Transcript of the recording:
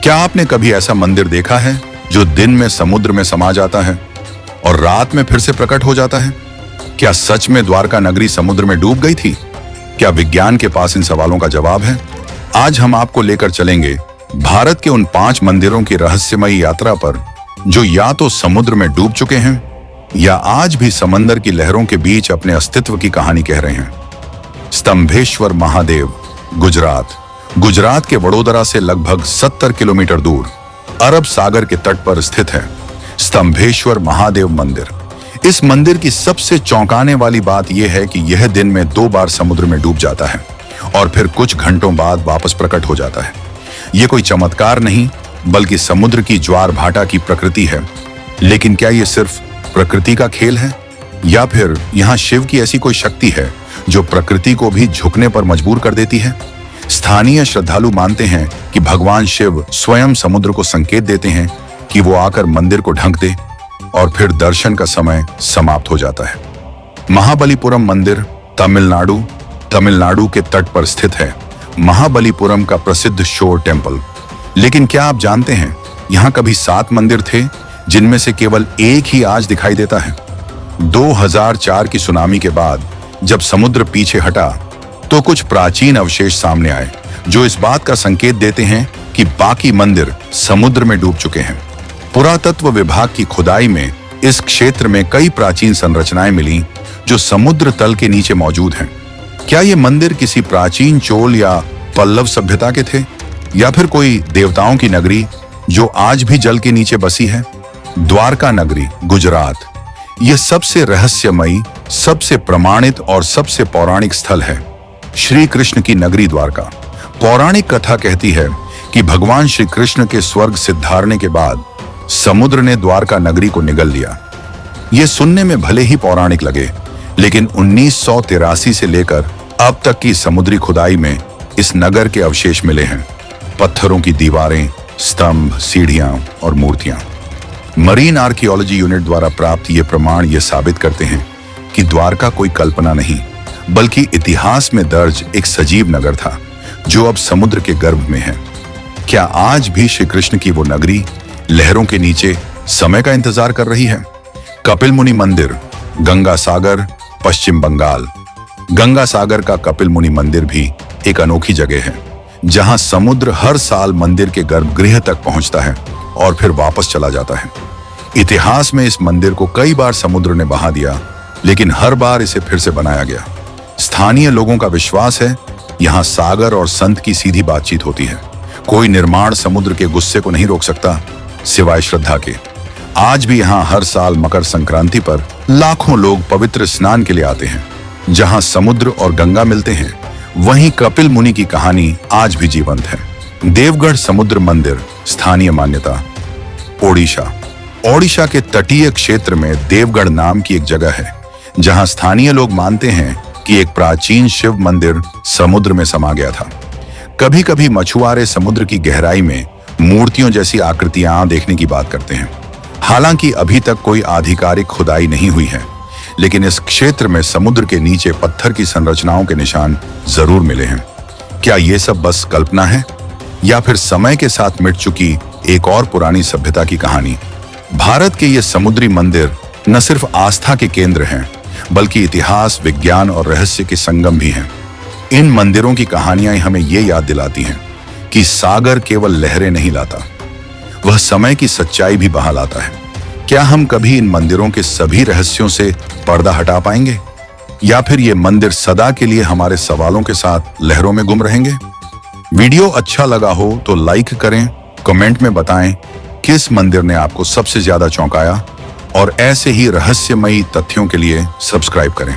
क्या आपने कभी ऐसा मंदिर देखा है जो दिन में समुद्र में समा जाता है और रात में फिर से प्रकट हो जाता है? क्या सच में द्वारका नगरी समुद्र में डूब गई थी? क्या विज्ञान के पास इन सवालों का जवाब है? आज हम आपको लेकर चलेंगे भारत के उन 5 मंदिरों की रहस्यमयी यात्रा पर जो या तो समुद्र में डूब चुके हैं या आज भी समंदर की लहरों के बीच अपने अस्तित्व की कहानी कह रहे हैं। स्तंभेश्वर महादेव, गुजरात के वडोदरा से लगभग 70 किलोमीटर दूर अरब सागर के तट पर स्थित है स्तंभेश्वर महादेव मंदिर। इस मंदिर की सबसे चौंकाने वाली बात यह है कि यह दिन में 2 बार समुद्र में डूब जाता है और फिर कुछ घंटों बाद वापस प्रकट हो जाता है। यह कोई चमत्कार नहीं बल्कि समुद्र की ज्वार भाटा की प्रकृति है। लेकिन क्या यह सिर्फ प्रकृति का खेल है या फिर यहाँ शिव की ऐसी कोई शक्ति है जो प्रकृति को भी झुकने पर मजबूर कर देती है? स्थानीय श्रद्धालु मानते हैं कि भगवान शिव स्वयं समुद्र को संकेत देते हैं कि वो आकर मंदिर को ढक दे और फिर दर्शन का समय समाप्त हो जाता है। महाबलीपुरम मंदिर तमिलनाडु के तट पर स्थित है। महाबलीपुरम का प्रसिद्ध शोर टेम्पल। लेकिन क्या आप जानते हैं यहाँ कभी 7 मंदिर थे जिनमें से केवल एक ही आज दिखाई देता है। 2004 की सुनामी के बाद जब समुद्र पीछे हटा तो कुछ प्राचीन अवशेष सामने आए जो इस बात का संकेत देते हैं कि बाकी मंदिर समुद्र में डूब चुके हैं। पुरातत्व विभाग की खुदाई में इस क्षेत्र में कई प्राचीन संरचनाएं मिली जो समुद्र तल के नीचे मौजूद हैं। क्या ये मंदिर किसी प्राचीन चोल या पल्लव सभ्यता के थे या फिर कोई देवताओं की नगरी जो आज भी जल के नीचे बसी है? द्वारका नगरी, गुजरात, यह सबसे रहस्यमयी, सबसे प्रमाणित और सबसे पौराणिक स्थल है। श्री कृष्ण की नगरी द्वारका। पौराणिक कथा कहती है कि भगवान श्री कृष्ण के स्वर्ग सिद्धारने के बाद समुद्र ने द्वारका नगरी को निगल लिया। यह सुनने में भले ही पौराणिक लगे, लेकिन 1983 से लेकर अब तक की समुद्री खुदाई में इस नगर के अवशेष मिले हैं। पत्थरों की दीवारें, स्तंभ, सीढ़ियां और मूर्तियां। मरीन आर्कियोलॉजी यूनिट द्वारा प्राप्त ये प्रमाण ये साबित करते हैं कि द्वारका कोई कल्पना नहीं बल्कि इतिहास में दर्ज एक सजीव नगर था जो अब समुद्र के गर्भ में है। क्या आज भी श्री कृष्ण की वो नगरी लहरों के नीचे समय का इंतजार कर रही है? कपिल मुनि मंदिर, गंगा सागर, पश्चिम बंगाल। गंगा सागर का कपिल मुनि मंदिर भी एक अनोखी जगह है जहां समुद्र हर साल मंदिर के गर्भगृह तक पहुंचता है और फिर वापस चला जाता है। इतिहास में इस मंदिर को कई बार समुद्र ने बहा दिया, लेकिन हर बार इसे फिर से बनाया गया। स्थानीय लोगों का विश्वास है यहाँ सागर और संत की सीधी बातचीत होती है। कोई निर्माण समुद्र के गुस्से को नहीं रोक सकता सिवाय श्रद्धा के। आज भी यहाँ हर साल मकर संक्रांति पर लाखों लोग पवित्र स्नान के लिए आते हैं। जहाँ समुद्र और गंगा मिलते हैं वहीं कपिल मुनि की कहानी आज भी जीवंत है। देवगढ़ समुद्र मंदिर। स्थानीय मान्यता। ओडिशा के तटीय क्षेत्र में देवगढ़ नाम की एक जगह है जहां स्थानीय लोग मानते हैं कि एक प्राचीन शिव मंदिर समुद्र में समा गया था। कभी कभी मछुआरे समुद्र की गहराई में मूर्तियों जैसी आकृतियां देखने की बात करते हैं। हालांकि अभी तक कोई आधिकारिक खुदाई नहीं हुई है, लेकिन इस क्षेत्र में समुद्र के नीचे पत्थर की संरचनाओं के निशान जरूर मिले हैं। क्या ये सब बस कल्पना है या फिर समय के साथ मिट चुकी एक और पुरानी सभ्यता की कहानी? भारत के ये समुद्री मंदिर न सिर्फ आस्था के केंद्र हैं बल्कि इतिहास, विज्ञान और रहस्य के संगम भी हैं। इन मंदिरों की कहानियां हमें ये याद दिलाती हैं कि सागर केवल लहरें नहीं लाता, वह समय की सच्चाई भी बहा लाता है। क्या हम कभी इन मंदिरों के सभी रहस्यों से पर्दा हटा पाएंगे या फिर ये मंदिर सदा के लिए हमारे सवालों के साथ लहरों में गुम रहेंगे? वीडियो अच्छा लगा हो तो लाइक करें, कमेंट में बताएं किस मंदिर ने आपको सबसे ज्यादा चौंकाया और ऐसे ही रहस्यमयी तथ्यों के लिए सब्सक्राइब करें।